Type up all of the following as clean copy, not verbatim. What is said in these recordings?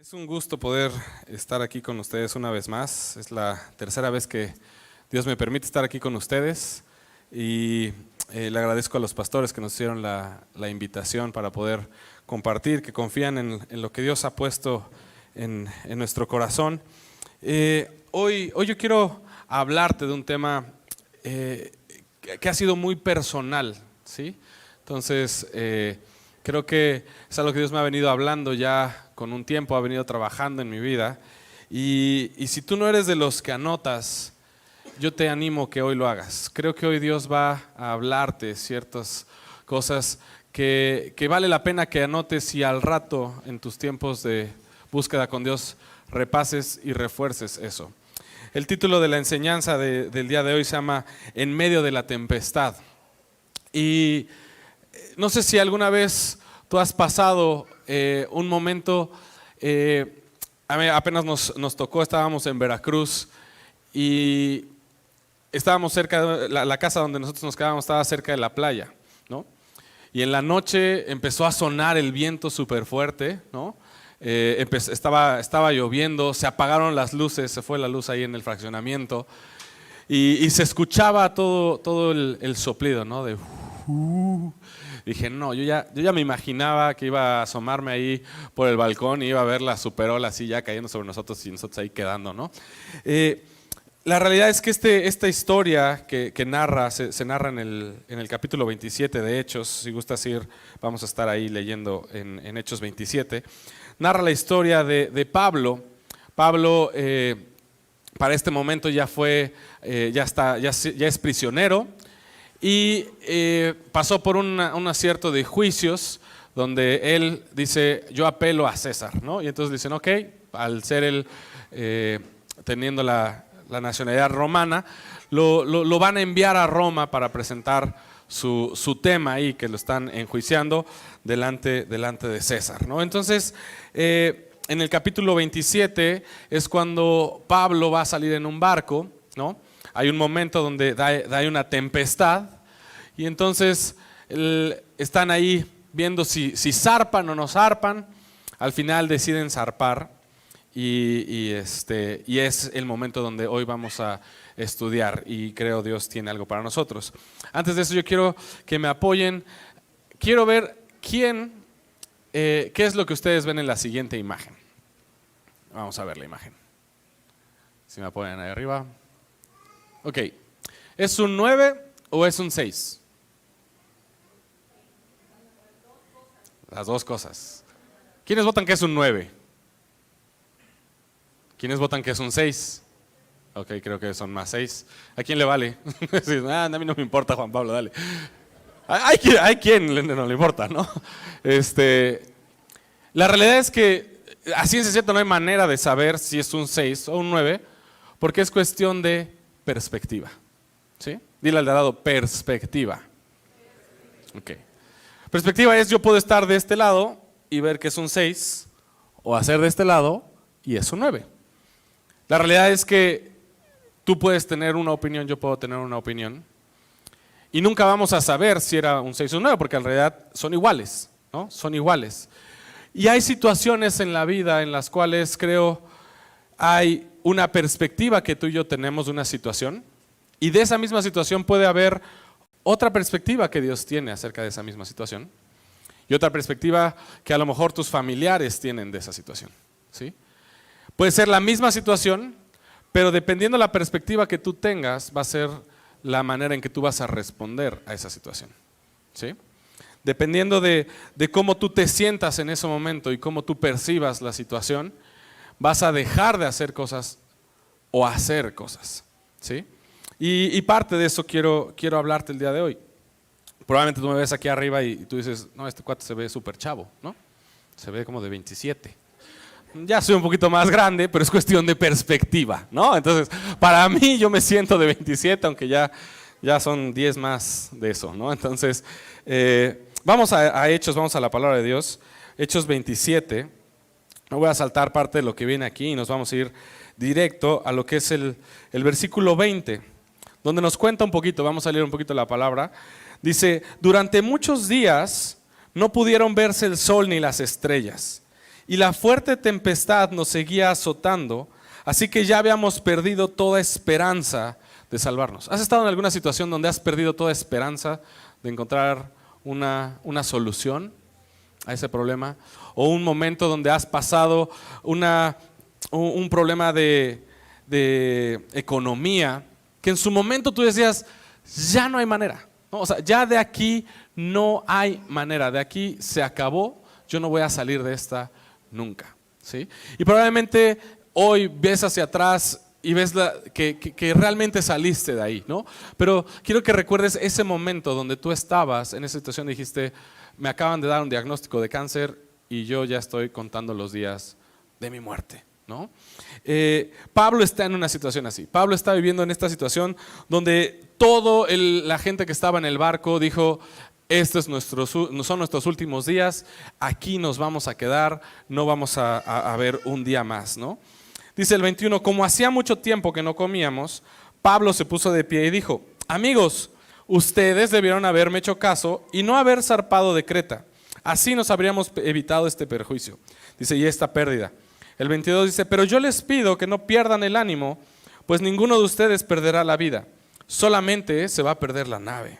Es un gusto poder estar aquí con ustedes una vez más. Es la tercera vez que Dios me permite estar aquí con ustedes y le agradezco a los pastores que nos hicieron la invitación para poder compartir, que confían en lo que Dios ha puesto en nuestro corazón. Hoy yo quiero hablarte de un tema que ha sido muy personal, ¿sí? Entonces, creo que es algo que Dios me ha venido hablando ya con un tiempo, ha venido trabajando en mi vida. Y si tú no eres de los que anotas, yo te animo que hoy lo hagas. Creo que hoy Dios va a hablarte ciertas cosas que vale la pena que anotes y al rato en tus tiempos de búsqueda con Dios repases y refuerces eso. El título de la enseñanza del día de hoy se llama En medio de la tempestad. Y no sé si alguna vez tú has pasado un momento, a mí apenas nos tocó, estábamos en Veracruz y estábamos cerca de la casa donde nosotros nos quedábamos, estaba cerca de la playa, ¿no? Y en la noche empezó a sonar el viento súper fuerte, ¿no? Estaba lloviendo, se apagaron las luces, se fue la luz ahí en el fraccionamiento y se escuchaba todo el soplido, ¿no? Dije, no, yo ya me imaginaba que iba a asomarme ahí por el balcón y iba a ver la superola así ya cayendo sobre nosotros y nosotros ahí quedando, ¿no? La realidad es que esta historia que narra, se narra en el capítulo 27 de Hechos. Si gustas ir, vamos a estar ahí leyendo en Hechos 27. Narra la historia de Pablo. Pablo para este momento ya es prisionero. Y pasó por un acierto de juicios donde él dice, yo apelo a César, ¿no? Y entonces dicen, ok, al ser él teniendo la nacionalidad romana, lo van a enviar a Roma para presentar su tema ahí, que lo están enjuiciando delante de César, ¿no? Entonces, en el capítulo 27 es cuando Pablo va a salir en un barco, ¿no? Hay un momento donde hay una tempestad y entonces están ahí viendo si zarpan o no zarpan. Al final deciden zarpar y es el momento donde hoy vamos a estudiar y creo Dios tiene algo para nosotros. Antes de eso yo quiero que me apoyen. Quiero ver qué es lo que ustedes ven en la siguiente imagen. Vamos a ver la imagen. Si me apoyan ahí arriba. Ok, ¿es un 9 o es un 6? Las dos cosas. ¿Quiénes votan que es un 9? ¿Quiénes votan que es un 6? Ok, creo que son más 6. ¿A quién le vale? A mí no me importa, Juan Pablo, dale. Hay quien no le importa, ¿no? La realidad es que a ciencia cierta no hay manera de saber si es un 6 o un 9, porque es cuestión de perspectiva, ¿sí? Dile al de al lado, perspectiva. Ok. Perspectiva es, yo puedo estar de este lado y ver que es un 6, o hacer de este lado y es un 9. La realidad es que tú puedes tener una opinión, yo puedo tener una opinión, y nunca vamos a saber si era un 6 o un 9, porque en realidad son iguales, ¿no? Son iguales. Y hay situaciones en la vida en las cuales creo hay una perspectiva que tú y yo tenemos de una situación, y de esa misma situación puede haber otra perspectiva que Dios tiene acerca de esa misma situación, y otra perspectiva que a lo mejor tus familiares tienen de esa situación, ¿sí? Puede ser la misma situación, pero dependiendo de la perspectiva que tú tengas, va a ser la manera en que tú vas a responder a esa situación, ¿sí? Dependiendo de cómo tú te sientas en ese momento y cómo tú percibas la situación, vas a dejar de hacer cosas o hacer cosas, ¿sí? Y parte de eso quiero hablarte el día de hoy. Probablemente tú me ves aquí arriba y tú dices, no, este cuate se ve súper chavo, ¿no? Se ve como de 27. Ya soy un poquito más grande, pero es cuestión de perspectiva, ¿no? Entonces, para mí yo me siento de 27, aunque ya son 10 más de eso, ¿no? Entonces, vamos a Hechos, vamos a la palabra de Dios. Hechos 27. No voy a saltar parte de lo que viene aquí y nos vamos a ir directo a lo que es el versículo 20, donde nos cuenta un poquito, vamos a leer un poquito la palabra. Dice, durante muchos días no pudieron verse el sol ni las estrellas, y la fuerte tempestad nos seguía azotando, así que ya habíamos perdido toda esperanza de salvarnos. ¿Has estado en alguna situación donde has perdido toda esperanza de encontrar una solución a ese problema? ¿O un momento donde has pasado un problema de economía que en su momento tú decías, ya no hay manera, ¿no? O sea, ya de aquí no hay manera, de aquí se acabó, yo no voy a salir de esta nunca, ¿sí? Y probablemente hoy ves hacia atrás y ves que realmente saliste de ahí, ¿no? Pero quiero que recuerdes ese momento donde tú estabas en esa situación y dijiste, me acaban de dar un diagnóstico de cáncer y yo ya estoy contando los días de mi muerte, ¿no? Pablo está en una situación así. Pablo está viviendo en esta situación donde la gente que estaba en el barco dijo, estos son nuestros últimos días, aquí nos vamos a quedar, no vamos a ver un día más, ¿no? Dice el 21, como hacía mucho tiempo que no comíamos, Pablo se puso de pie y dijo, amigos, ustedes debieron haberme hecho caso y no haber zarpado de Creta. Así nos habríamos evitado este perjuicio. Dice, y esta pérdida. El 22 dice, pero yo les pido que no pierdan el ánimo, pues ninguno de ustedes perderá la vida, solamente se va a perder la nave.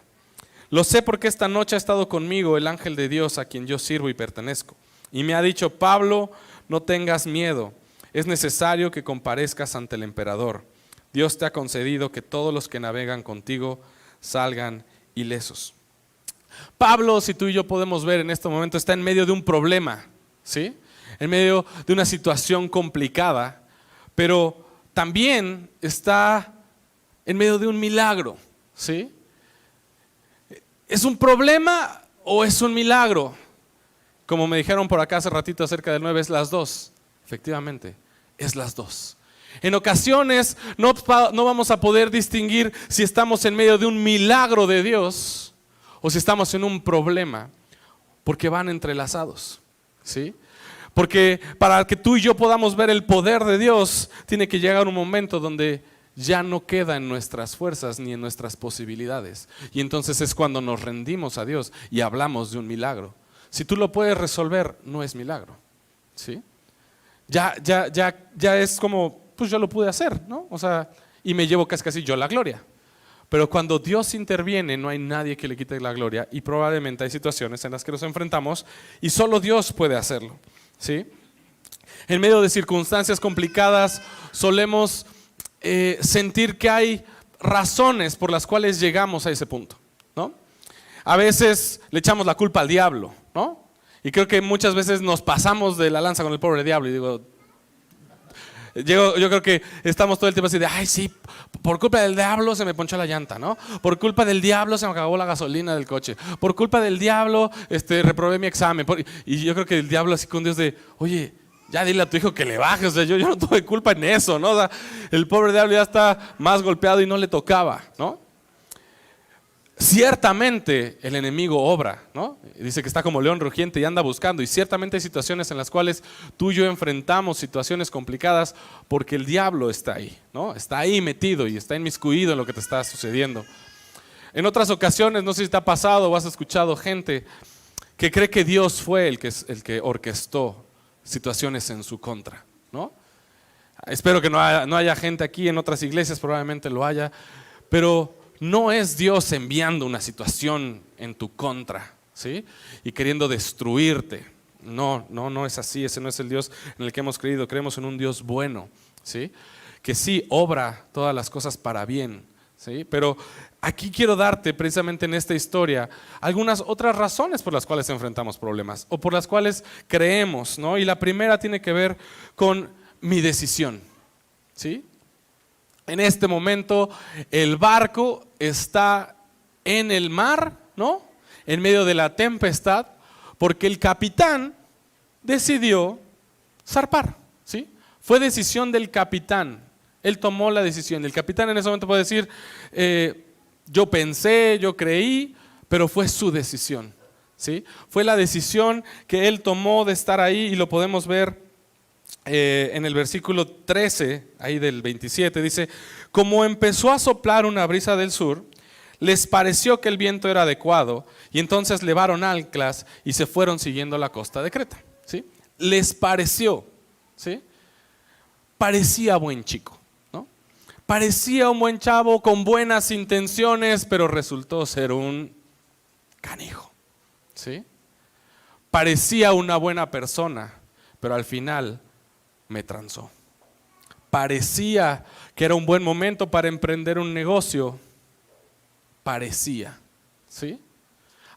Lo sé porque esta noche ha estado conmigo el ángel de Dios a quien yo sirvo y pertenezco. Y me ha dicho, Pablo, no tengas miedo, es necesario que comparezcas ante el emperador. Dios te ha concedido que todos los que navegan contigo salgan ilesos. Pablo, si tú y yo podemos ver en este momento, está en medio de un problema, ¿sí? En medio de una situación complicada, pero también está en medio de un milagro, ¿sí? ¿Es un problema o es un milagro? Como me dijeron por acá hace ratito acerca del 9, es las dos. Efectivamente, es las dos. En ocasiones no vamos a poder distinguir si estamos en medio de un milagro de Dios o si estamos en un problema, porque van entrelazados, ¿sí? Porque para que tú y yo podamos ver el poder de Dios, tiene que llegar un momento donde ya no queda en nuestras fuerzas ni en nuestras posibilidades. Y entonces es cuando nos rendimos a Dios y hablamos de un milagro. Si tú lo puedes resolver, no es milagro, ¿sí? Ya es como, pues yo lo pude hacer, ¿no? O sea, y me llevo casi yo la gloria. Pero cuando Dios interviene, no hay nadie que le quite la gloria y probablemente hay situaciones en las que nos enfrentamos y solo Dios puede hacerlo, ¿sí? En medio de circunstancias complicadas solemos sentir que hay razones por las cuales llegamos a ese punto, ¿no? A veces le echamos la culpa al diablo, ¿no? Y creo que muchas veces nos pasamos de la lanza con el pobre diablo y digo, yo creo que estamos todo el tiempo así de, ay sí, por culpa del diablo se me ponchó la llanta, ¿no? Por culpa del diablo se me acabó la gasolina del coche. Por culpa del diablo reprobé mi examen. Y yo creo que el diablo así con Dios de, oye, ya dile a tu hijo que le baje, o sea, yo no tuve culpa en eso, ¿no? O sea, el pobre diablo ya está más golpeado y no le tocaba, ¿no? Ciertamente el enemigo obra, ¿no? Dice que está como león rugiente y anda buscando, y ciertamente hay situaciones en las cuales tú y yo enfrentamos situaciones complicadas porque el diablo está ahí, ¿no? Está ahí metido y está inmiscuido en lo que te está sucediendo. En otras ocasiones, no sé si te ha pasado o has escuchado gente que cree que Dios fue el que orquestó situaciones en su contra, ¿no? Espero que no haya gente aquí, en otras iglesias probablemente lo haya, pero no es Dios enviando una situación en tu contra, ¿sí? Y queriendo destruirte. No es así, ese no es el Dios en el que hemos creído. Creemos en un Dios bueno, ¿sí? Que sí obra todas las cosas para bien, ¿sí? Pero aquí quiero darte precisamente en esta historia algunas otras razones por las cuales enfrentamos problemas o por las cuales creemos, ¿no? Y la primera tiene que ver con mi decisión, ¿sí? En este momento el barco está en el mar, ¿no? En medio de la tempestad, porque el capitán decidió zarpar, ¿sí? Fue decisión del capitán. Él tomó la decisión. El capitán en ese momento puede decir, yo pensé, yo creí, pero fue su decisión, ¿sí? Fue la decisión que él tomó de estar ahí y lo podemos ver en el versículo 13, ahí del 27, dice, como empezó a soplar una brisa del sur, les pareció que el viento era adecuado y entonces levaron anclas y se fueron siguiendo la costa de Creta, ¿sí? les pareció, ¿sí? Parecía buen chico, ¿no? Parecía un buen chavo con buenas intenciones, pero resultó ser un canijo, ¿sí? Parecía una buena persona, pero al final me transó. Parecía que era un buen momento para emprender un negocio. Parecía, ¿sí?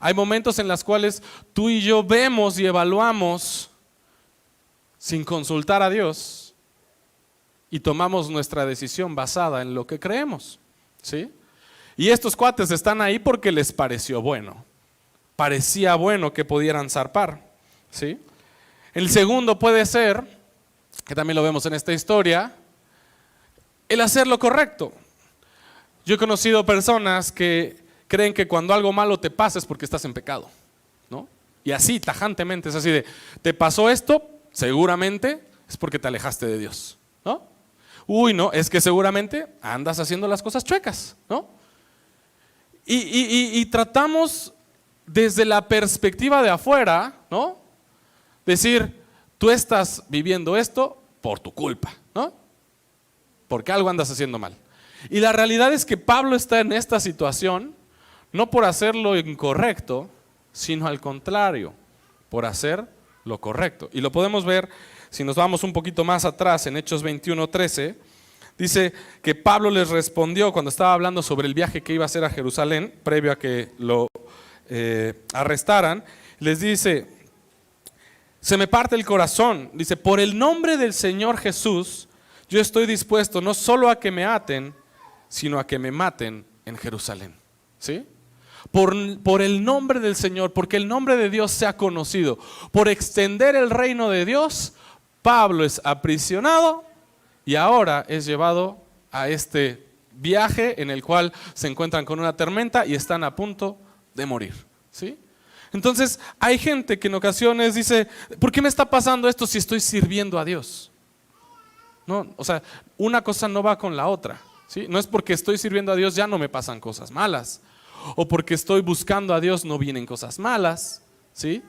Hay momentos en los cuales tú y yo vemos y evaluamos sin consultar a Dios y tomamos nuestra decisión basada en lo que creemos, ¿sí? Y estos cuates están ahí porque les pareció bueno. Parecía bueno que pudieran zarpar, ¿sí? El segundo puede ser, que también lo vemos en esta historia, el hacer lo correcto. Yo he conocido personas que creen que cuando algo malo te pasa es porque estás en pecado, ¿no? Y así, tajantemente, es así de, te pasó esto, seguramente es porque te alejaste de Dios, ¿no? Uy, no, es que seguramente andas haciendo las cosas chuecas, ¿no? Y tratamos desde la perspectiva de afuera, ¿no? Decir, tú estás viviendo esto por tu culpa, ¿no? Porque algo andas haciendo mal. Y la realidad es que Pablo está en esta situación no por hacer lo incorrecto, sino al contrario, por hacer lo correcto. Y lo podemos ver si nos vamos un poquito más atrás en Hechos 21:13. Dice que Pablo les respondió cuando estaba hablando sobre el viaje que iba a hacer a Jerusalén, previo a que lo arrestaran. Les dice, se me parte el corazón. Dice, por el nombre del Señor Jesús, yo estoy dispuesto no solo a que me aten, sino a que me maten en Jerusalén. ¿Sí? Por el nombre del Señor, porque el nombre de Dios sea conocido, por extender el reino de Dios, Pablo es aprisionado y ahora es llevado a este viaje en el cual se encuentran con una tormenta y están a punto de morir, ¿sí? Entonces hay gente que en ocasiones dice, ¿por qué me está pasando esto si estoy sirviendo a Dios? No, o sea, una cosa no va con la otra, ¿sí? No es porque estoy sirviendo a Dios ya no me pasan cosas malas, o porque estoy buscando a Dios no vienen cosas malas, ¿sí?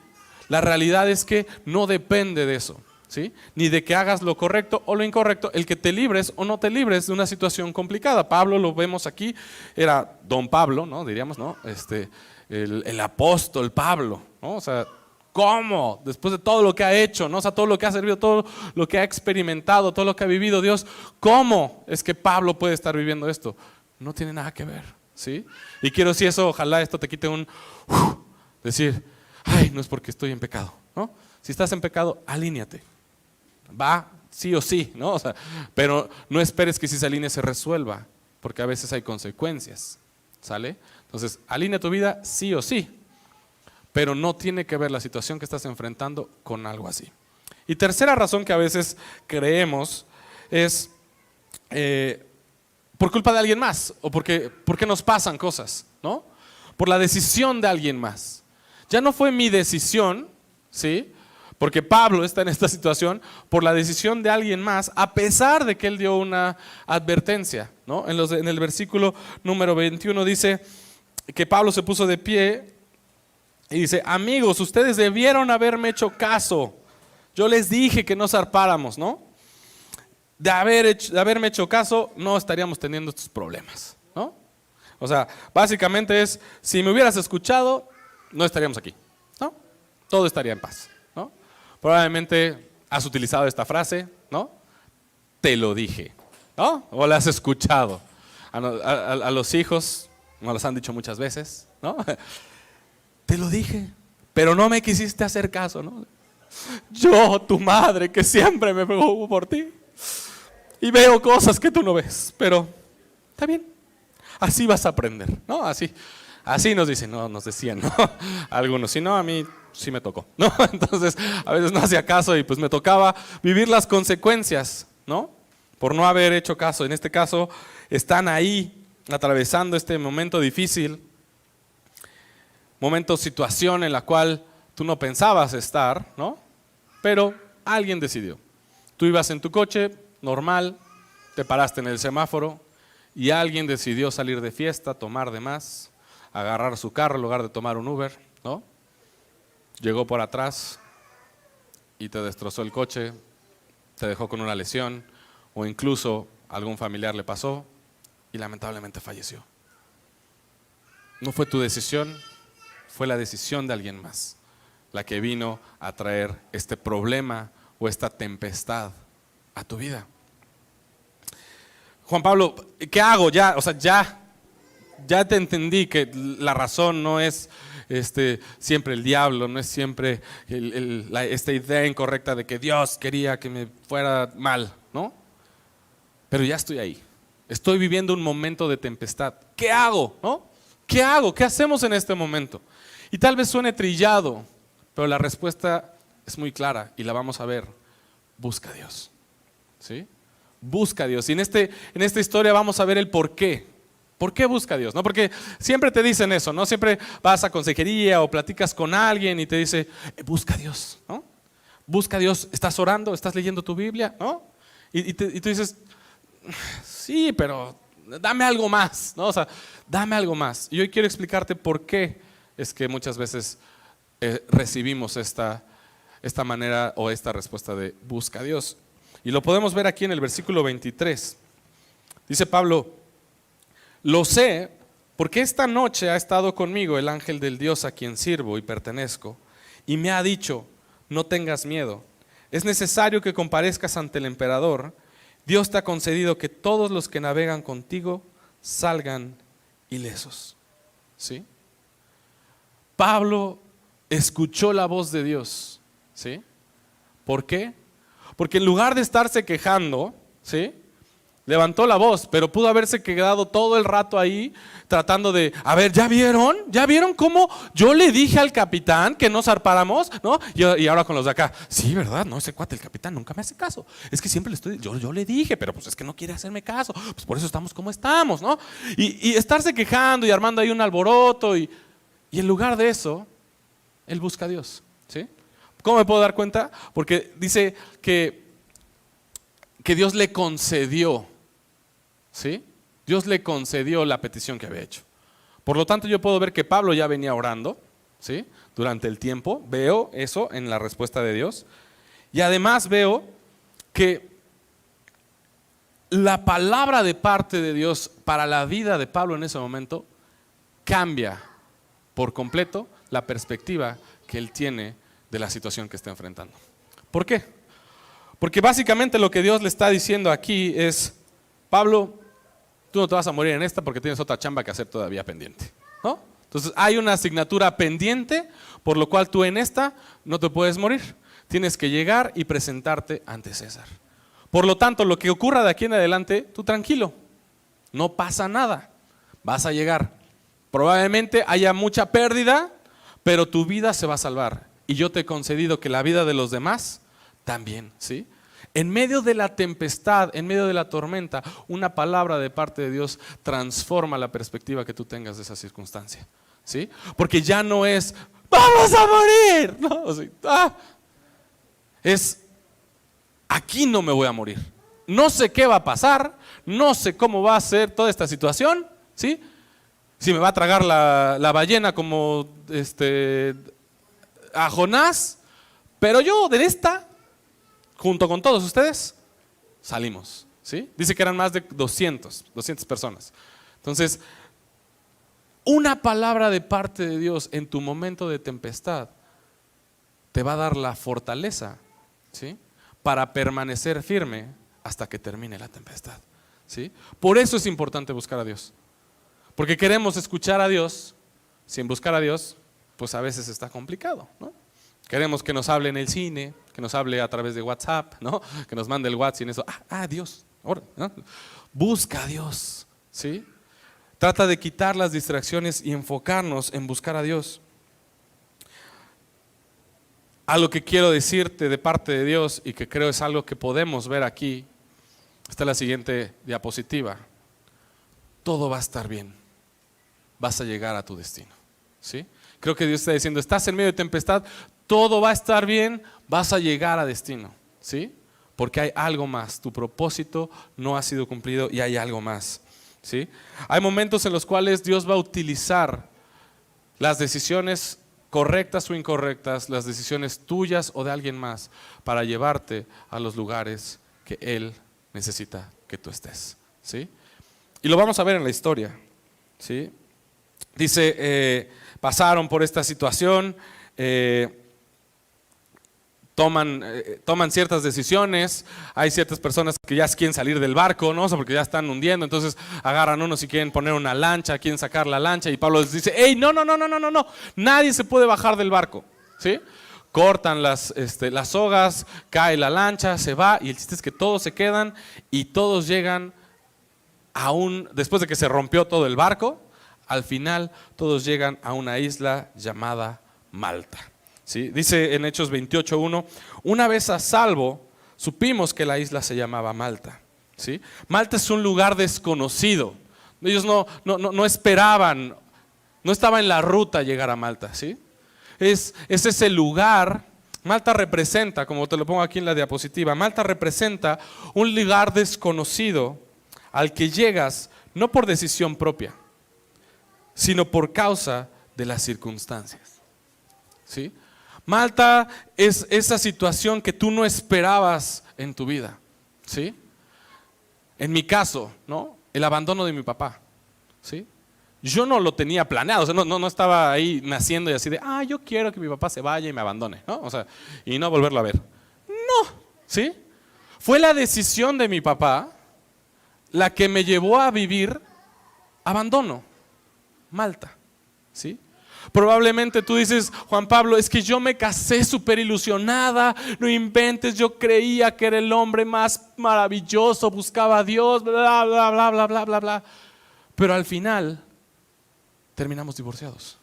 La realidad es que no depende de eso, ¿sí? Ni de que hagas lo correcto o lo incorrecto, el que te libres o no te libres de una situación complicada. Pablo, lo vemos aquí, era don Pablo, ¿no? Diríamos, ¿no? El apóstol Pablo, ¿no? O sea, ¿cómo? Después de todo lo que ha hecho, ¿no? O sea, todo lo que ha servido, todo lo que ha experimentado, todo lo que ha vivido Dios, ¿cómo es que Pablo puede estar viviendo esto? No tiene nada que ver, ¿sí? Y quiero si eso, ojalá esto te quite un decir, ay, no es porque estoy en pecado, ¿no? Si estás en pecado, alíñate. Va sí o sí, ¿no? O sea, pero no esperes que si se alinee se resuelva, porque a veces hay consecuencias, ¿sale? Entonces, alinea tu vida sí o sí, pero no tiene que ver la situación que estás enfrentando con algo así. Y tercera razón que a veces creemos es por culpa de alguien más, o porque nos pasan cosas, ¿no? Por la decisión de alguien más. Ya no fue mi decisión, ¿sí? Porque Pablo está en esta situación por la decisión de alguien más, a pesar de que él dio una advertencia, ¿no? En el versículo número 21 dice que Pablo se puso de pie y dice, amigos, ustedes debieron haberme hecho caso. Yo les dije que no zarpáramos, ¿no? De haberme hecho caso, no estaríamos teniendo estos problemas, ¿no? O sea, básicamente es, si me hubieras escuchado, no estaríamos aquí, ¿no? Todo estaría en paz, ¿no? Probablemente has utilizado esta frase, ¿no? Te lo dije, ¿no? O la has escuchado. A los hijos, nos las han dicho muchas veces, ¿no? Te lo dije, pero no me quisiste hacer caso, ¿no? Yo, tu madre, que siempre me preocupo por ti y veo cosas que tú no ves, pero está bien, así vas a aprender, ¿no? Así nos dicen, no, nos decían, ¿no? Algunos, si no, a mí sí me tocó, ¿no? Entonces, a veces no hacía caso y pues me tocaba vivir las consecuencias, ¿no? Por no haber hecho caso. En este caso, están ahí atravesando este momento difícil, situación en la cual tú no pensabas estar, ¿no? Pero alguien decidió. Tú ibas en tu coche, normal, te paraste en el semáforo y alguien decidió salir de fiesta, tomar de más, agarrar su carro en lugar de tomar un Uber, ¿no? Llegó por atrás y te destrozó el coche, te dejó con una lesión, o incluso algún familiar le pasó y lamentablemente falleció. No fue tu decisión, fue la decisión de alguien más la que vino a traer este problema o esta tempestad a tu vida. Juan Pablo, ¿qué hago? Ya te entendí que la razón no es siempre el diablo, no es siempre esta idea incorrecta de que Dios quería que me fuera mal, ¿no? Pero ya estoy ahí. Estoy viviendo un momento de tempestad. ¿Qué hago? ¿No? ¿Qué hago? ¿Qué hacemos en este momento? Y tal vez suene trillado, pero la respuesta es muy clara y la vamos a ver. Busca a Dios. ¿Sí? Busca a Dios. Y en esta historia vamos a ver el por qué. ¿Por qué busca a Dios? ¿No? Porque siempre te dicen eso, ¿no? Siempre vas a consejería o platicas con alguien y te dice, busca a Dios, ¿no? Busca a Dios. ¿Estás orando? ¿Estás leyendo tu Biblia? ¿No? Y tú dices, sí, pero dame algo más, ¿no? O sea, dame algo más. Y hoy quiero explicarte por qué es que muchas veces recibimos esta manera o esta respuesta de busca a Dios. Y lo podemos ver aquí en el versículo 23. Dice Pablo, lo sé porque esta noche ha estado conmigo el ángel del Dios a quien sirvo y pertenezco, y me ha dicho, no tengas miedo, es necesario que comparezcas ante el emperador. Dios te ha concedido que todos los que navegan contigo salgan ilesos. ¿Sí? Pablo escuchó la voz de Dios. ¿Sí? ¿Por qué? Porque en lugar de estarse quejando, ¿sí?, levantó la voz, pero pudo haberse quedado todo el rato ahí tratando de, a ver, ¿ya vieron? ¿Ya vieron cómo yo le dije al capitán que no zarpáramos? ¿No? Y ahora con los de acá, sí, ¿verdad? No, ese cuate, el capitán nunca me hace caso. Es que siempre yo le dije, pero pues es que no quiere hacerme caso. Pues por eso estamos como estamos, ¿no? Y estarse quejando y armando ahí un alboroto y en lugar de eso, él busca a Dios, ¿sí? ¿Cómo me puedo dar cuenta? Porque dice que Dios le concedió, ¿sí? Dios le concedió la petición que había hecho. Por lo tanto, yo puedo ver que Pablo ya venía orando, ¿sí?, durante el tiempo. Veo eso en la respuesta de Dios. Y además veo que la palabra de parte de Dios para la vida de Pablo en ese momento cambia por completo la perspectiva que él tiene de la situación que está enfrentando. ¿Por qué? Porque básicamente lo que Dios le está diciendo aquí es, Pablo, tú no te vas a morir en esta porque tienes otra chamba que hacer todavía pendiente, ¿no? Entonces hay una asignatura pendiente, por lo cual tú en esta no te puedes morir. Tienes que llegar y presentarte ante César. Por lo tanto, lo que ocurra de aquí en adelante, tú tranquilo, no pasa nada, vas a llegar. Probablemente haya mucha pérdida, pero tu vida se va a salvar. Y yo te he concedido que la vida de los demás también, ¿sí? En medio de la tempestad, en medio de la tormenta, una palabra de parte de Dios transforma la perspectiva que tú tengas de esa circunstancia, ¿sí? Porque ya no es, ¡vamos a morir! No, o sea, es, aquí no me voy a morir. No sé qué va a pasar, no sé cómo va a ser toda esta situación, ¿sí? Si me va a tragar la ballena como a Jonás, pero yo de esta, junto con todos ustedes, salimos, ¿sí? Dice que eran más de 200 personas. Entonces, una palabra de parte de Dios en tu momento de tempestad te va a dar la fortaleza, ¿sí?, para permanecer firme hasta que termine la tempestad, ¿sí? Por eso es importante buscar a Dios. Porque queremos escuchar a Dios, sin buscar a Dios, pues a veces está complicado, ¿no? Queremos que nos hable en el cine, que nos hable a través de WhatsApp, ¿no? Que nos mande el WhatsApp y en eso, Dios, ahora, ¿no? Busca a Dios, ¿sí? Trata de quitar las distracciones y enfocarnos en buscar a Dios. Algo que quiero decirte de parte de Dios y que creo es algo que podemos ver aquí, está la siguiente diapositiva. Todo va a estar bien, vas a llegar a tu destino, ¿sí? Creo que Dios está diciendo, estás en medio de tempestad, todo va a estar bien, vas a llegar a destino, ¿sí? Porque hay algo más, tu propósito no ha sido cumplido y hay algo más, ¿sí? Hay momentos en los cuales Dios va a utilizar las decisiones correctas o incorrectas, las decisiones tuyas o de alguien más, para llevarte a los lugares que Él necesita que tú estés, ¿sí? Y lo vamos a ver en la historia, ¿sí? Dice, pasaron por esta situación, toman ciertas decisiones. Hay ciertas personas que ya quieren salir del barco, ¿no? O sea, porque ya están hundiendo, entonces agarran unos y quieren poner una lancha, quieren sacar la lancha, y Pablo les dice, ¡hey, no, nadie se puede bajar del barco! ¿Sí? Cortan las sogas, cae la lancha, se va, y el chiste es que todos se quedan y todos llegan después de que se rompió todo el barco, al final todos llegan a una isla llamada Malta. ¿Sí? Dice en Hechos 28:1, una vez a salvo, supimos que la isla se llamaba Malta. ¿Sí? Malta es un lugar desconocido. Ellos no esperaban, no estaba en la ruta llegar a Malta. ¿Sí? Es ese lugar. Malta representa, como te lo pongo aquí en la diapositiva, Malta representa un lugar desconocido al que llegas no por decisión propia, sino por causa de las circunstancias. ¿Sí? Malta es esa situación que tú no esperabas en tu vida, ¿sí? En mi caso, ¿no? El abandono de mi papá, ¿sí? Yo no lo tenía planeado, o sea, no estaba ahí naciendo y así de, yo quiero que mi papá se vaya y me abandone, ¿no? O sea, y no volverlo a ver. No, ¿sí? Fue la decisión de mi papá la que me llevó a vivir abandono, Malta, ¿sí? Probablemente tú dices, Juan Pablo, es que yo me casé súper ilusionada, no inventes, yo creía que era el hombre más maravilloso, buscaba a Dios, bla, bla, bla, bla, bla, bla, bla. Pero al final terminamos divorciados.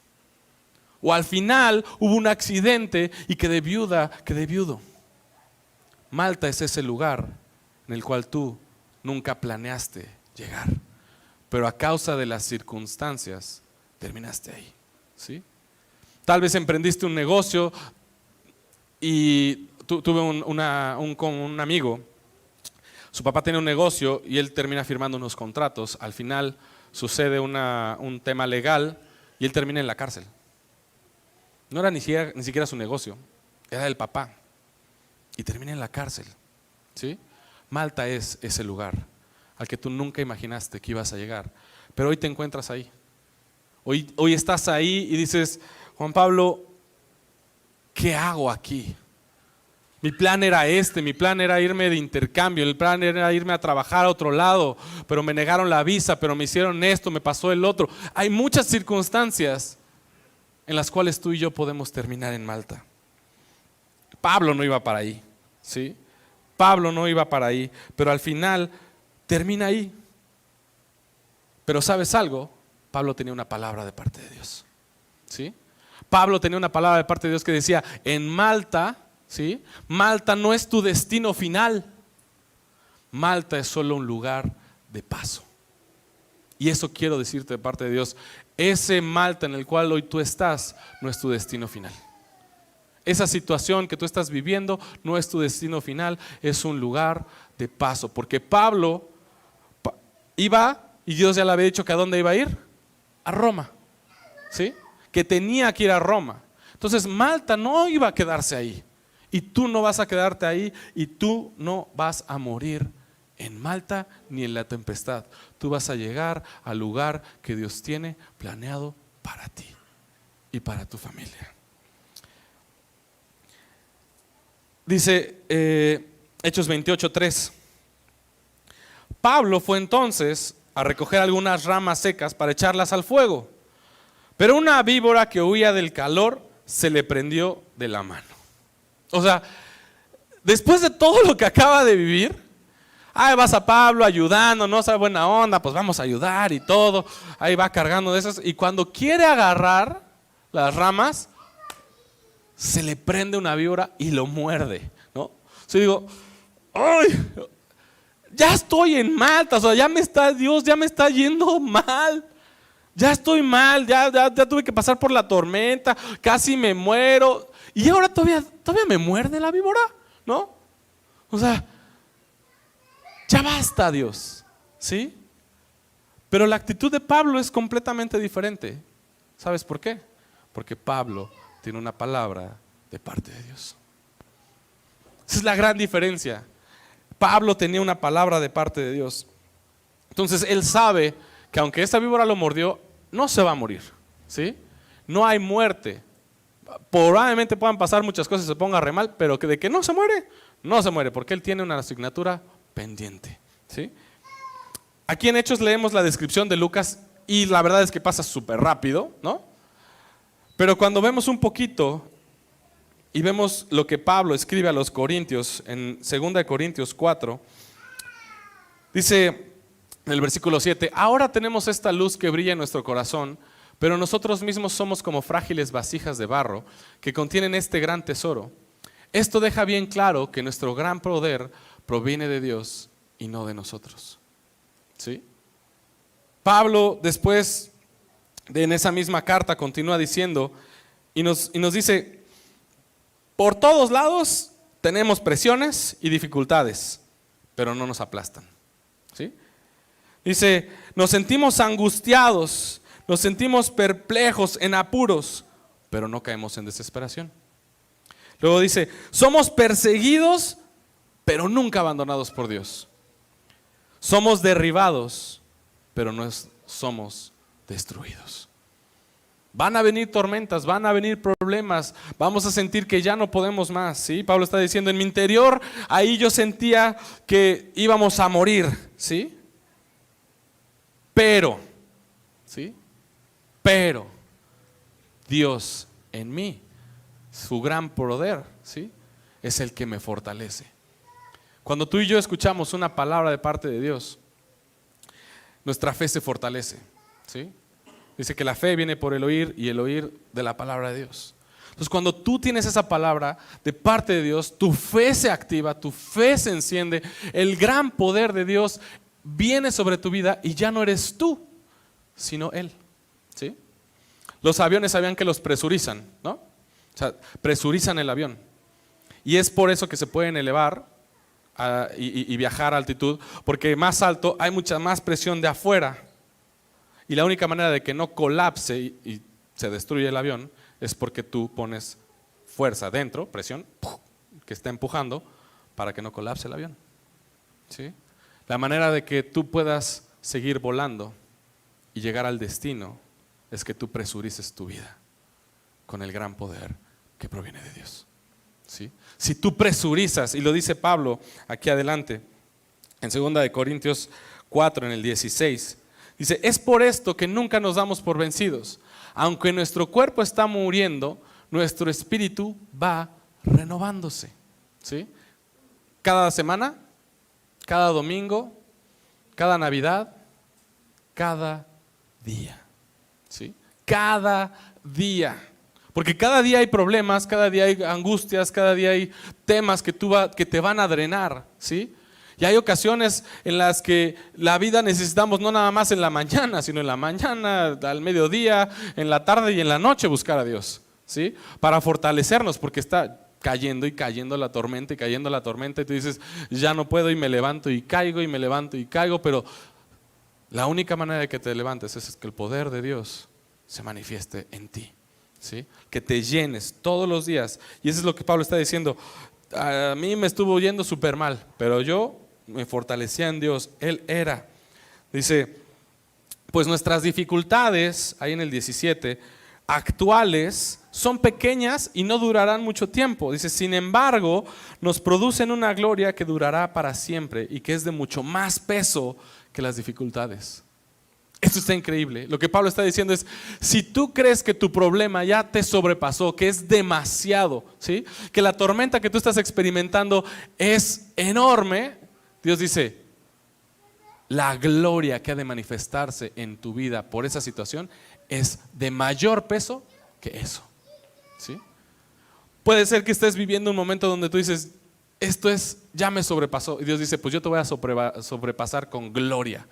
O al final hubo un accidente y quedé viuda, quedé viudo. Malta es ese lugar en el cual tú nunca planeaste llegar, pero a causa de las circunstancias terminaste ahí. ¿Sí? Tal vez emprendiste un negocio y tuve un amigo, su papá tiene un negocio y él termina firmando unos contratos. Al final sucede un tema legal y él termina en la cárcel. No era ni siquiera su negocio, era del papá, y termina en la cárcel. ¿Sí? Malta es ese lugar al que tú nunca imaginaste que ibas a llegar, pero hoy te encuentras ahí. Hoy estás ahí y dices, Juan Pablo, ¿qué hago aquí? Mi plan era mi plan era irme de intercambio, el plan era irme a trabajar a otro lado, pero me negaron la visa, pero me hicieron esto, me pasó el otro. Hay muchas circunstancias en las cuales tú y yo podemos terminar en Malta. Pablo no iba para ahí, ¿sí? Pablo no iba para ahí, pero al final termina ahí. Pero ¿sabes algo? Pablo tenía una palabra de parte de Dios, ¿sí? Pablo tenía una palabra de parte de Dios que decía, en Malta, ¿sí? Malta no es tu destino final. Malta es solo un lugar de paso. Y eso quiero decirte de parte de Dios. Ese Malta en el cual hoy tú estás no es tu destino final. Esa situación que tú estás viviendo no es tu destino final, es un lugar de paso. Porque Pablo iba, y Dios ya le había dicho que a dónde iba a ir, a Roma, ¿sí? Que tenía que ir a Roma. Entonces Malta no iba a quedarse ahí, y tú no vas a quedarte ahí, y tú no vas a morir en Malta ni en la tempestad. Tú vas a llegar al lugar que Dios tiene planeado para ti y para tu familia. Dice Hechos 28:3. Pablo fue entonces a recoger algunas ramas secas para echarlas al fuego, pero una víbora que huía del calor se le prendió de la mano. O sea, después de todo lo que acaba de vivir, vas a Pablo ayudando, no sabe, buena onda, pues vamos a ayudar y todo, ahí va cargando de esas, y cuando quiere agarrar las ramas, se le prende una víbora y lo muerde, ¿no? Yo digo, ¡ay! Ya estoy en Malta, o sea, Dios ya me está yendo mal. Ya estoy mal, ya tuve que pasar por la tormenta, casi me muero. Y ahora todavía me muerde la víbora, ¿no? O sea, ya basta, Dios, ¿sí? Pero la actitud de Pablo es completamente diferente. ¿Sabes por qué? Porque Pablo tiene una palabra de parte de Dios. Esa es la gran diferencia. Pablo tenía una palabra de parte de Dios. Entonces él sabe que aunque esta víbora lo mordió, no se va a morir, ¿sí? No hay muerte. Probablemente puedan pasar muchas cosas y se ponga re mal, pero que de que no se muere, no se muere, porque él tiene una asignatura pendiente, ¿sí? Aquí en Hechos leemos la descripción de Lucas y la verdad es que pasa súper rápido, ¿no? Pero cuando vemos un poquito y vemos lo que Pablo escribe a los Corintios en 2 Corintios 4, dice en el versículo 7, ahora tenemos esta luz que brilla en nuestro corazón, pero nosotros mismos somos como frágiles vasijas de barro que contienen este gran tesoro. Esto deja bien claro que nuestro gran poder proviene de Dios y no de nosotros, ¿sí? Pablo después en esa misma carta continúa diciendo y nos dice, por todos lados tenemos presiones y dificultades, pero no nos aplastan, ¿sí? Dice, nos sentimos angustiados, nos sentimos perplejos, en apuros, pero no caemos en desesperación. Luego dice, somos perseguidos, pero nunca abandonados por Dios. Somos derribados, pero no somos destruidos. Van a venir tormentas, van a venir problemas, vamos a sentir que ya no podemos más, ¿sí? Pablo está diciendo, en mi interior, ahí yo sentía que íbamos a morir, ¿sí? Pero, ¿sí? Pero Dios en mí, su gran poder, ¿sí? Es el que me fortalece. Cuando tú y yo escuchamos una palabra de parte de Dios, nuestra fe se fortalece, ¿sí? Dice que la fe viene por el oír y el oír de la palabra de Dios. Entonces cuando tú tienes esa palabra de parte de Dios, tu fe se activa, tu fe se enciende, el gran poder de Dios viene sobre tu vida y ya no eres tú, sino Él, ¿sí? Los aviones sabían que los presurizan, ¿no? O sea, presurizan el avión. Y es por eso que se pueden elevar y viajar a altitud, porque más alto hay mucha más presión de afuera. Y la única manera de que no colapse y se destruya el avión es porque tú pones fuerza dentro, presión, que está empujando para que no colapse el avión, ¿sí? La manera de que tú puedas seguir volando y llegar al destino es que tú presurices tu vida con el gran poder que proviene de Dios, ¿sí? Si tú presurizas, y lo dice Pablo aquí adelante, en 2 Corintios 4, en el 16, dice, es por esto que nunca nos damos por vencidos. Aunque nuestro cuerpo está muriendo, nuestro espíritu va renovándose, ¿sí? Cada semana, cada domingo, cada Navidad, cada día, ¿sí? Cada día. Porque cada día hay problemas, cada día hay angustias, cada día hay temas que te van a drenar, ¿sí? Y hay ocasiones en las que la vida necesitamos no nada más en la mañana, sino en la mañana, al mediodía, en la tarde y en la noche buscar a Dios, ¿sí? Para fortalecernos, porque está cayendo y cayendo la tormenta y cayendo la tormenta y tú dices, ya no puedo y me levanto y caigo y me levanto y caigo, pero la única manera de que te levantes es que el poder de Dios se manifieste en ti, ¿sí? Que te llenes todos los días. Y eso es lo que Pablo está diciendo. A mí me estuvo yendo súper mal, pero yo me fortalecía en Dios. Él era. Dice, pues nuestras dificultades, ahí en el 17, actuales, son pequeñas y no durarán mucho tiempo. Dice, sin embargo, nos producen una gloria que durará para siempre y que es de mucho más peso que las dificultades. Esto está increíble. Lo que Pablo está diciendo es, si tú crees que tu problema ya te sobrepasó, que es demasiado, ¿sí? Que la tormenta que tú estás experimentando es enorme, Dios dice, la gloria que ha de manifestarse en tu vida por esa situación es de mayor peso que eso, ¿sí? Puede ser que estés viviendo un momento donde tú dices, ya me sobrepasó, y Dios dice, pues yo te voy a sobrepasar con gloria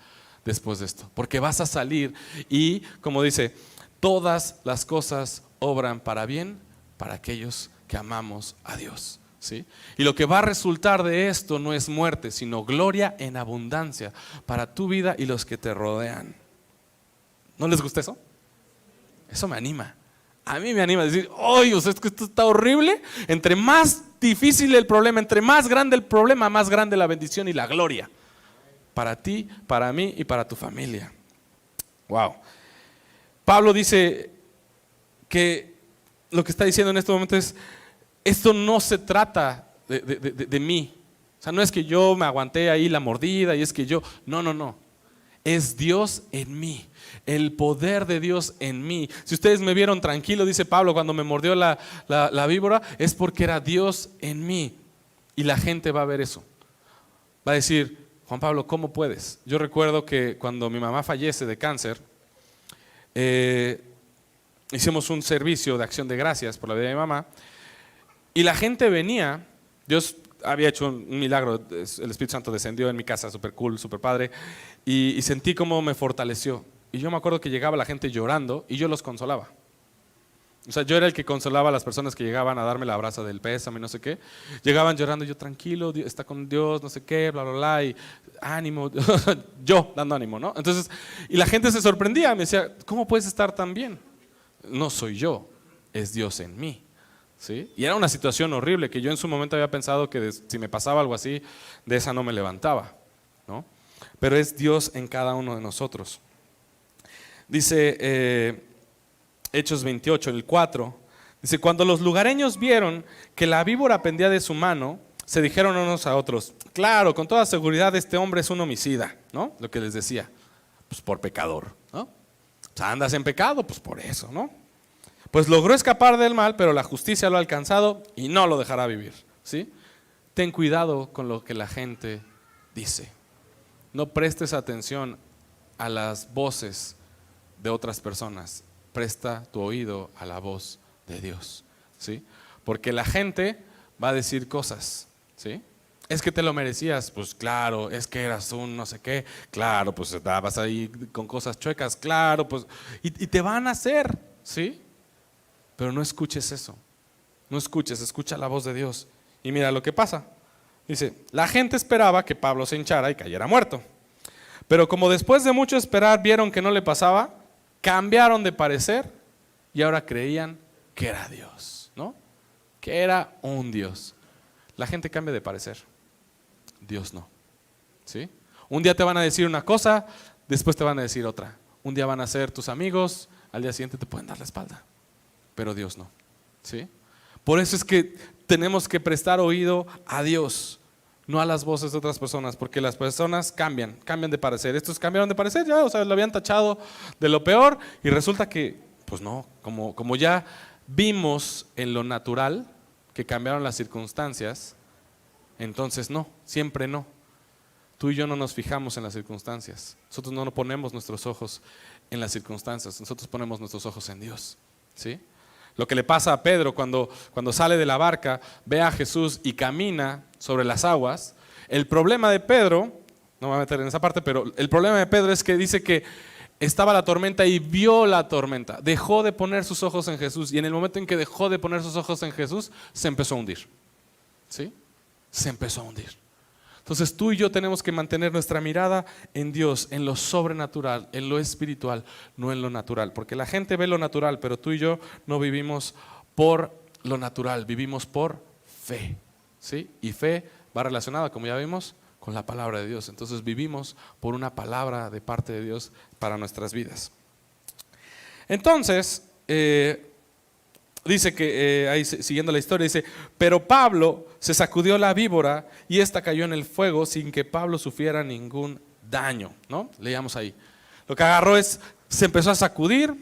después de esto, porque vas a salir y, como dice, todas las cosas obran para bien para aquellos que amamos a Dios, ¿sí? Y lo que va a resultar de esto no es muerte, sino gloria en abundancia para tu vida y los que te rodean. ¿No les gusta eso? Eso me anima a mí me anima a decir, oye, o sea, es que esto está horrible. Entre más difícil el problema, entre más grande el problema, más grande la bendición y la gloria. Para ti, para mí y para tu familia. Wow. Pablo dice que lo que está diciendo en este momento es, esto no se trata de mí. O sea, no es que yo me aguanté ahí la mordida y es que yo, no. Es Dios en mí, el poder de Dios en mí. Si ustedes me vieron tranquilo, dice Pablo, cuando me mordió la víbora, es porque era Dios en mí. Y la gente va a ver eso. Va a decir, Juan Pablo, ¿cómo puedes? Yo recuerdo que cuando mi mamá fallece de cáncer, hicimos un servicio de acción de gracias por la vida de mi mamá. Y la gente venía, Dios había hecho un milagro, el Espíritu Santo descendió en mi casa, súper cool, súper padre, y sentí cómo me fortaleció. Y yo me acuerdo que llegaba la gente llorando y yo los consolaba. O sea, yo era el que consolaba a las personas que llegaban a darme la abrazo del pésame, no sé qué. Llegaban llorando, yo tranquilo, está con Dios, no sé qué, bla, bla, bla, y ánimo, yo dando ánimo, ¿no? Entonces, y la gente se sorprendía, me decía, ¿cómo puedes estar tan bien? No soy yo, es Dios en mí. ¿Sí? Y era una situación horrible que yo en su momento había pensado que si me pasaba algo así, de esa no me levantaba, ¿no? Pero es Dios en cada uno de nosotros. Dice Hechos 28, el 4, dice, cuando los lugareños vieron que la víbora pendía de su mano, se dijeron unos a otros, claro, con toda seguridad este hombre es un homicida, ¿no? Lo que les decía, pues por pecador, ¿no? O sea, andas en pecado, pues por eso, ¿no? Pues logró escapar del mal, pero la justicia lo ha alcanzado y no lo dejará vivir, ¿sí? Ten cuidado con lo que la gente dice. No prestes atención a las voces de otras personas. Presta tu oído a la voz de Dios, ¿sí? Porque la gente va a decir cosas, ¿sí? Es que te lo merecías, pues claro, es que eras un no sé qué, claro, pues estabas ahí con cosas chuecas, claro, pues, y te van a hacer, ¿sí? Pero no escuches eso, no escuches, escucha la voz de Dios. Y mira lo que pasa, dice, la gente esperaba que Pablo se hinchara y cayera muerto. Pero como después de mucho esperar vieron que no le pasaba, cambiaron de parecer y ahora creían que era Dios, ¿no? Que era un Dios. La gente cambia de parecer, Dios no, ¿sí? Un día te van a decir una cosa, después te van a decir otra. Un día van a ser tus amigos, al día siguiente te pueden dar la espalda. Pero Dios no, ¿sí? Por eso es que tenemos que prestar oído a Dios, no a las voces de otras personas, porque las personas cambian de parecer. Estos cambiaron de parecer ya, o sea, lo habían tachado de lo peor y resulta que, pues no, como ya vimos en lo natural que cambiaron las circunstancias, entonces no, siempre no. Tú y yo no nos fijamos en las circunstancias. Nosotros no ponemos nuestros ojos en las circunstancias, nosotros ponemos nuestros ojos en Dios, ¿sí? Lo que le pasa a Pedro cuando sale de la barca, ve a Jesús y camina sobre las aguas. El problema de Pedro, no me voy a meter en esa parte, pero el problema de Pedro es que dice que estaba la tormenta y vio la tormenta. Dejó de poner sus ojos en Jesús y en el momento en que dejó de poner sus ojos en Jesús, se empezó a hundir. ¿Sí? Se empezó a hundir. Entonces tú y yo tenemos que mantener nuestra mirada en Dios, en lo sobrenatural, en lo espiritual, no en lo natural. Porque la gente ve lo natural, pero tú y yo no vivimos por lo natural, vivimos por fe, ¿sí? Y fe va relacionada, como ya vimos, con la palabra de Dios. Entonces vivimos por una palabra de parte de Dios para nuestras vidas. Entonces, dice que, ahí siguiendo la historia, dice, pero Pablo se sacudió la víbora y esta cayó en el fuego sin que Pablo sufriera ningún daño, ¿no? Leíamos ahí. Lo que agarró se empezó a sacudir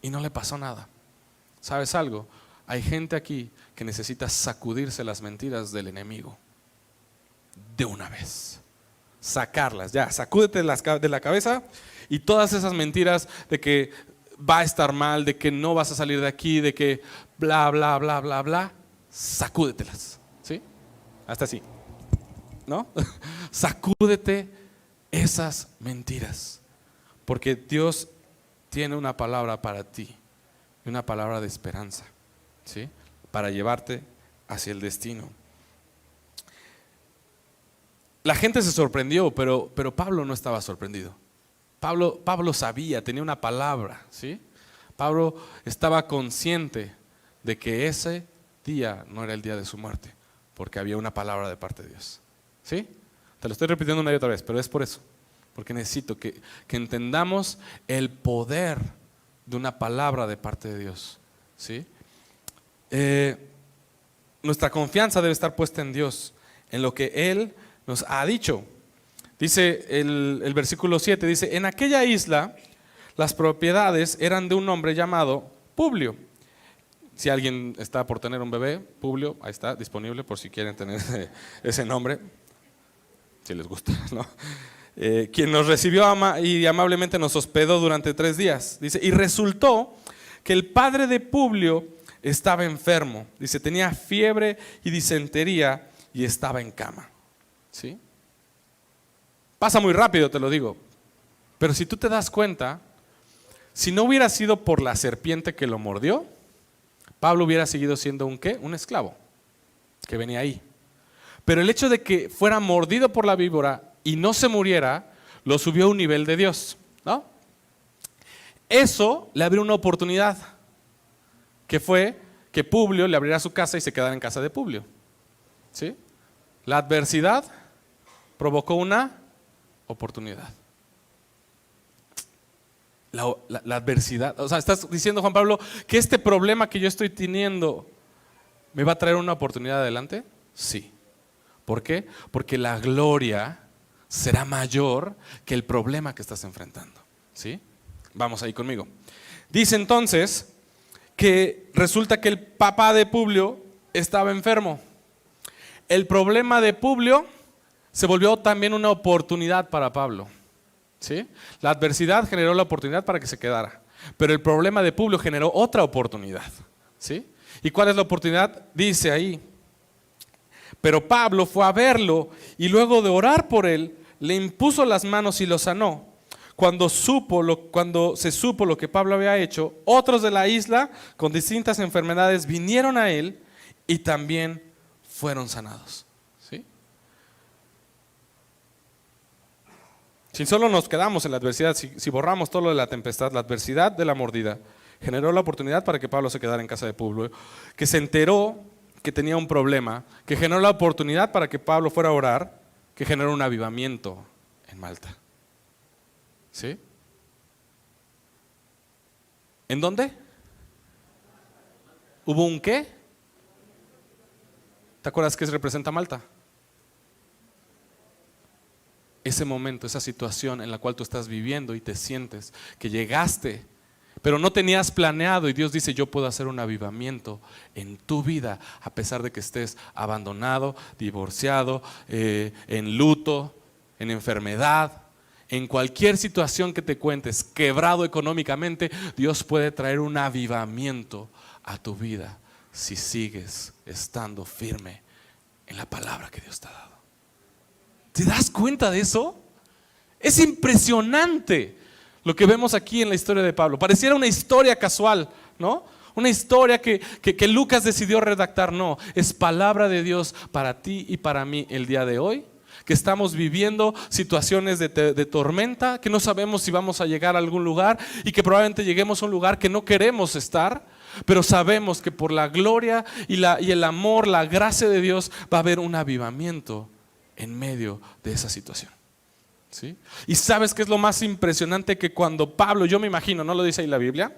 y no le pasó nada. ¿Sabes algo? Hay gente aquí que necesita sacudirse las mentiras del enemigo de una vez. Sacarlas, ya, sacúdete de la cabeza y todas esas mentiras de que va a estar mal, de que no vas a salir de aquí, de que bla, bla, bla, bla, bla, sacúdetelas, ¿sí? Hasta así, ¿no? Sacúdete esas mentiras, porque Dios tiene una palabra para ti, una palabra de esperanza, ¿sí? Para llevarte hacia el destino. La gente se sorprendió, pero Pablo no estaba sorprendido. Pablo sabía, tenía una palabra, ¿sí? Pablo estaba consciente de que ese día no era el día de su muerte, porque había una palabra de parte de Dios. ¿Sí? Te lo estoy repitiendo una y otra vez, pero es por eso, porque necesito que entendamos el poder de una palabra de parte de Dios. ¿Sí? Nuestra confianza debe estar puesta en Dios, en lo que Él nos ha dicho. Dice el versículo 7, dice: en aquella isla las propiedades eran de un hombre llamado Publio. Si alguien está por tener un bebé, Publio, ahí está, disponible por si quieren tener ese nombre, si les gusta, ¿no? Quien nos recibió y amablemente nos hospedó durante 3 días. Dice, y resultó que el padre de Publio estaba enfermo. Dice, tenía fiebre y disentería y estaba en cama. ¿Sí? Pasa muy rápido, te lo digo. Pero si tú te das cuenta, si no hubiera sido por la serpiente que lo mordió, Pablo hubiera seguido siendo un ¿qué? Un esclavo que venía ahí. Pero el hecho de que fuera mordido por la víbora y no se muriera, lo subió a un nivel de Dios, ¿no? Eso le abrió una oportunidad, que fue que Publio le abriera su casa y se quedara en casa de Publio. ¿Sí? La adversidad provocó una oportunidad. La adversidad, o sea, estás diciendo, Juan Pablo, que este problema que yo estoy teniendo me va a traer una oportunidad adelante. Sí. ¿Por qué? Porque la gloria será mayor que el problema que estás enfrentando. ¿Sí? Vamos ahí conmigo. Dice entonces que resulta que el papá de Publio estaba enfermo. El problema de Publio se volvió también una oportunidad para Pablo. ¿Sí? La adversidad generó la oportunidad para que se quedara, pero el problema de Publio generó otra oportunidad. ¿Sí? ¿Y cuál es la oportunidad? Dice ahí: pero Pablo fue a verlo y luego de orar por él, le impuso las manos y lo sanó. Cuando se supo lo que Pablo había hecho, otros de la isla con distintas enfermedades vinieron a él y también fueron sanados. ¿Sí? Si solo nos quedamos en la adversidad, si borramos todo lo de la tempestad, la adversidad de la mordida generó la oportunidad para que Pablo se quedara en casa de Publio, que se enteró que tenía un problema, que generó la oportunidad para que Pablo fuera a orar, que generó un avivamiento en Malta. ¿Sí? ¿En dónde? ¿Hubo un qué? ¿Te acuerdas qué representa Malta? Ese momento, esa situación en la cual tú estás viviendo y te sientes que llegaste, pero no tenías planeado, y Dios dice: yo puedo hacer un avivamiento en tu vida a pesar de que estés abandonado, divorciado, en luto, en enfermedad, en cualquier situación que te cuentes, quebrado económicamente. Dios puede traer un avivamiento a tu vida si sigues estando firme en la palabra que Dios te ha dado. ¿Te das cuenta de eso? Es impresionante lo que vemos aquí en la historia de Pablo. Pareciera una historia casual, ¿no? Una historia que Lucas decidió redactar. No, es palabra de Dios para ti y para mí el día de hoy, que estamos viviendo situaciones de tormenta, que no sabemos si vamos a llegar a algún lugar y que probablemente lleguemos a un lugar que no queremos estar, pero sabemos que por la gloria y el amor, la gracia de Dios, va a haber un avivamiento en medio de esa situación. ¿Sí? Y sabes qué es lo más impresionante, que cuando Pablo, yo me imagino, no lo dice ahí la Biblia,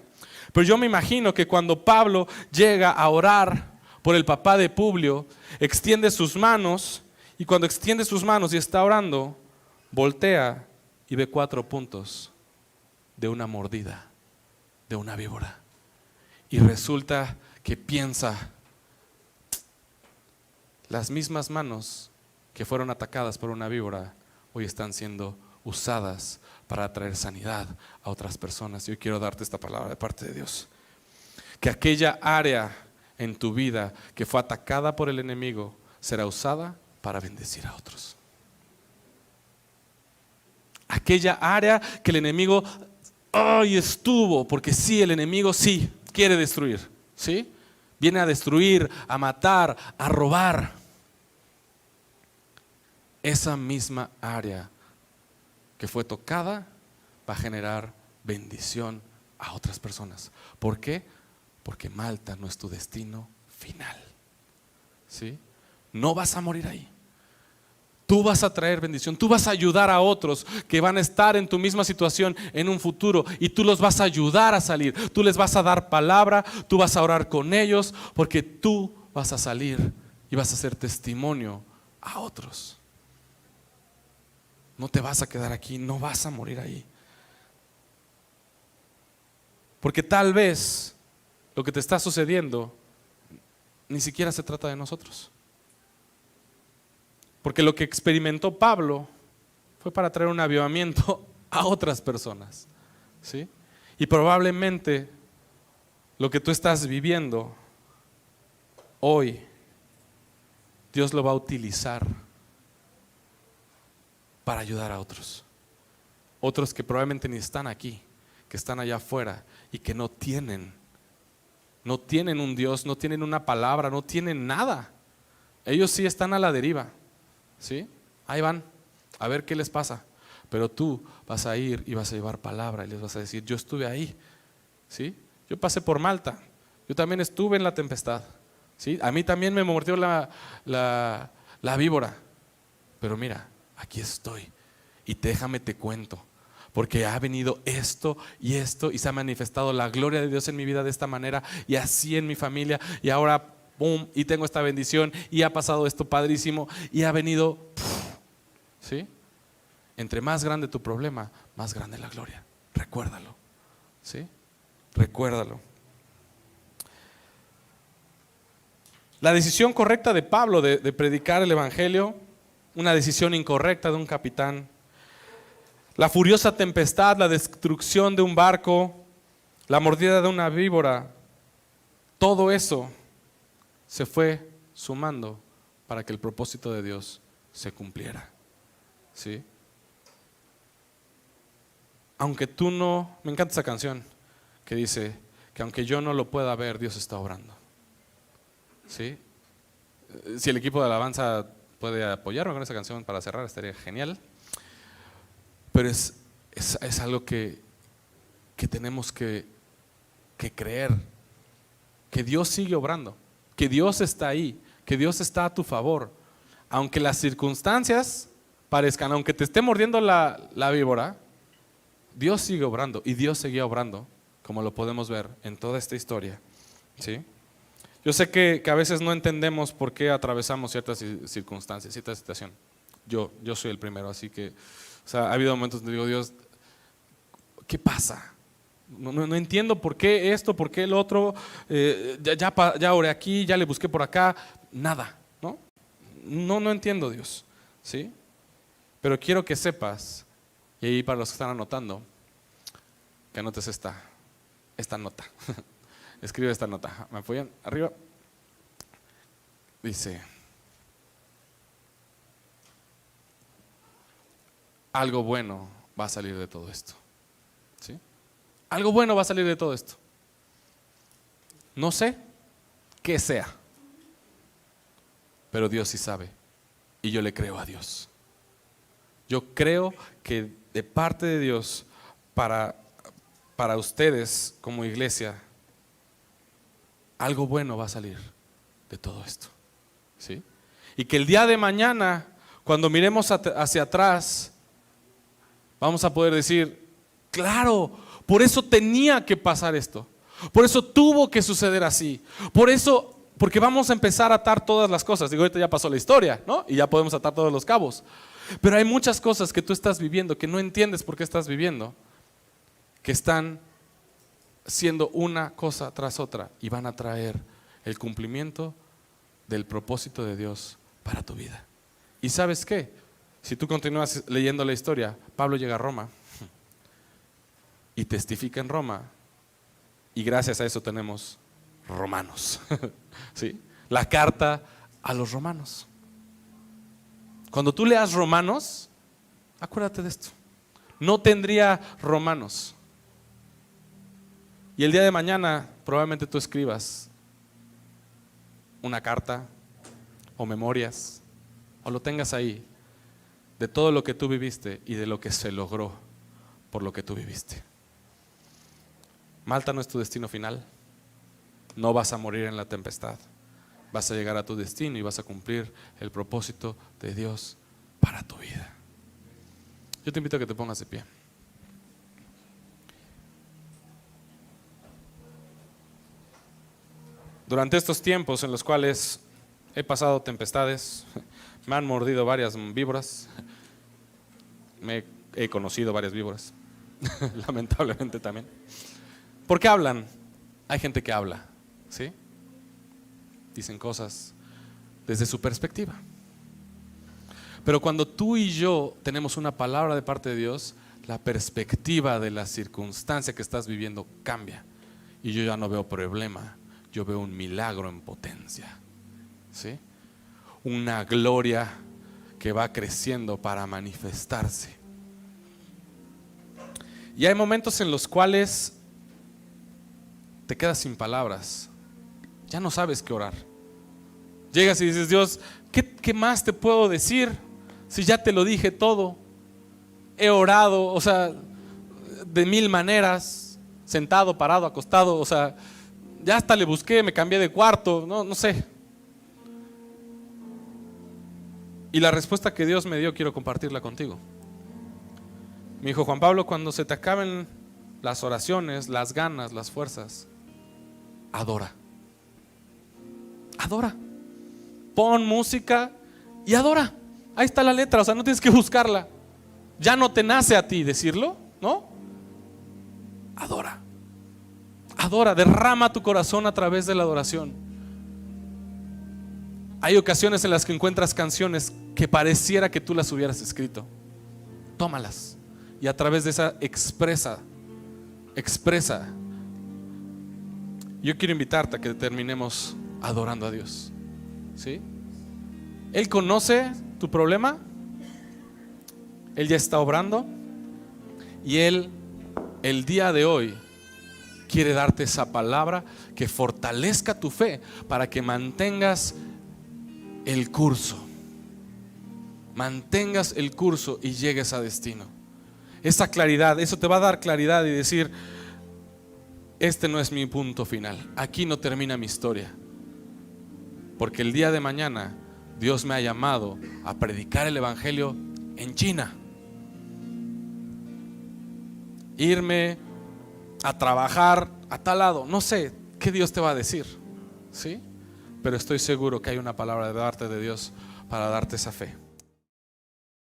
pero yo me imagino que cuando Pablo llega a orar por el papá de Publio, extiende sus manos, y cuando extiende sus manos y está orando, voltea y ve 4 puntos de una mordida, de una víbora, y resulta que piensa: las mismas manos que fueron atacadas por una víbora hoy están siendo usadas para traer sanidad a otras personas. Yo quiero darte esta palabra de parte de Dios: que aquella área en tu vida que fue atacada por el enemigo será usada para bendecir a otros. Aquella área que el enemigo estuvo, porque sí, el enemigo sí quiere destruir, ¿sí? Viene a destruir, a matar, a robar. Esa misma área que fue tocada va a generar bendición a otras personas. ¿Por qué? Porque Malta no es tu destino final. ¿Sí? No vas a morir ahí. Tú vas a traer bendición, tú vas a ayudar a otros que van a estar en tu misma situación en un futuro y tú los vas a ayudar a salir. Tú les vas a dar palabra, tú vas a orar con ellos porque tú vas a salir y vas a hacer testimonio a otros. No te vas a quedar aquí, no vas a morir ahí. Porque tal vez lo que te está sucediendo ni siquiera se trata de nosotros. Porque lo que experimentó Pablo fue para traer un avivamiento a otras personas, ¿sí? Y probablemente lo que tú estás viviendo hoy, Dios lo va a utilizar para ayudar a otros. Otros que probablemente ni están aquí, que están allá afuera y que no tienen un Dios, no tienen una palabra, no tienen nada. Ellos sí están a la deriva. ¿Sí? Ahí van, a ver qué les pasa. Pero tú vas a ir y vas a llevar palabra y les vas a decir: yo estuve ahí, ¿sí? Yo pasé por Malta, yo también estuve en la tempestad, ¿sí? A mí también me mordió la víbora. Pero mira, aquí estoy y déjame te cuento, porque ha venido esto y se ha manifestado la gloria de Dios en mi vida de esta manera y así en mi familia, y ahora ¡pum! Y tengo esta bendición y ha pasado esto padrísimo y ha venido, ¿sí? Entre más grande tu problema, más grande la gloria. Recuérdalo, ¿sí? Recuérdalo. La decisión correcta de Pablo de predicar el evangelio, una decisión incorrecta de un capitán. La furiosa tempestad, la destrucción de un barco, la mordida de una víbora, todo eso se fue sumando para que el propósito de Dios se cumpliera, ¿sí? Aunque tú no, me encanta esa canción que dice que aunque yo no lo pueda ver, Dios está obrando, ¿sí? Si el equipo de alabanza puede apoyarme con esa canción para cerrar, estaría genial. Pero es algo que tenemos que creer, que Dios sigue obrando, que Dios está ahí, que Dios está a tu favor. Aunque las circunstancias parezcan, aunque te esté mordiendo la víbora, Dios sigue obrando y Dios seguía obrando, como lo podemos ver en toda esta historia, ¿sí? Yo sé que a veces no entendemos por qué atravesamos ciertas circunstancias, cierta situación. Yo soy el primero, así que, o sea, ha habido momentos donde digo: Dios, ¿qué pasa? No entiendo por qué esto, por qué el otro, ya oré aquí, ya le busqué por acá, nada, ¿no? No entiendo, Dios, ¿sí? Pero quiero que sepas, y ahí para los que están anotando, que anotes esta nota. Escribe esta nota, me apoyan arriba. Dice: algo bueno va a salir de todo esto, ¿sí? Algo bueno va a salir de todo esto. No sé qué sea, pero Dios sí sabe y yo le creo a Dios. Yo creo que de parte de Dios para ustedes como iglesia, algo bueno va a salir de todo esto, ¿sí? Y que el día de mañana, cuando miremos hacia atrás, vamos a poder decir: claro, por eso tenía que pasar esto, por eso tuvo que suceder así, porque vamos a empezar a atar todas las cosas. Digo, ahorita ya pasó la historia, ¿no? Y ya podemos atar todos los cabos. Pero hay muchas cosas que tú estás viviendo, que no entiendes por qué estás viviendo, que están siendo una cosa tras otra y van a traer el cumplimiento del propósito de Dios para tu vida. ¿Y sabes qué? Si tú continúas leyendo la historia, Pablo llega a Roma y testifica en Roma, y gracias a eso tenemos Romanos, ¿sí? La carta a los romanos. Cuando tú leas Romanos, acuérdate de esto: no tendría Romanos. Y el día de mañana probablemente tú escribas una carta o memorias, o lo tengas ahí, de todo lo que tú viviste y de lo que se logró por lo que tú viviste. Malta no es tu destino final. No vas a morir en la tempestad. Vas a llegar a tu destino y vas a cumplir el propósito de Dios para tu vida. Yo te invito a que te pongas de pie. Durante estos tiempos en los cuales he pasado tempestades, me han mordido varias víboras, he conocido varias víboras, lamentablemente también. ¿Por qué hablan? Hay gente que habla, ¿sí? Dicen cosas desde su perspectiva. Pero cuando tú y yo tenemos una palabra de parte de Dios, la perspectiva de la circunstancia que estás viviendo cambia. Y yo ya no veo problema, yo veo un milagro en potencia, ¿sí? Una gloria que va creciendo para manifestarse. Y hay momentos en los cuales te quedas sin palabras, ya no sabes qué orar. Llegas y dices: Dios, ¿qué más te puedo decir? Si ya te lo dije todo. He orado, o sea, de mil maneras, sentado, parado, acostado, o sea, ya hasta le busqué, me cambié de cuarto, no sé. Y la respuesta que Dios me dio quiero compartirla contigo. Me dijo: Juan Pablo, cuando se te acaben las oraciones, las ganas, las fuerzas, adora. Adora. Pon música y adora. Ahí está la letra, o sea, no tienes que buscarla. Ya no te nace a ti decirlo, ¿no? Adora. Adora, derrama tu corazón a través de la adoración. Hay ocasiones en las que encuentras canciones que pareciera que tú las hubieras escrito. Tómalas y a través de esa expresa. Yo quiero invitarte a que terminemos adorando a Dios, ¿sí? Él conoce tu problema, Él ya está obrando y Él, el día de hoy, quiere darte esa palabra que fortalezca tu fe para que mantengas el curso. Mantengas el curso y llegues a destino. Esa claridad, eso te va a dar claridad y decir: este no es mi punto final, aquí no termina mi historia. Porque el día de mañana Dios me ha llamado a predicar el evangelio en China. Irme a trabajar a tal lado, no sé qué Dios te va a decir, ¿sí? Pero estoy seguro que hay una palabra de parte de Dios para darte esa fe.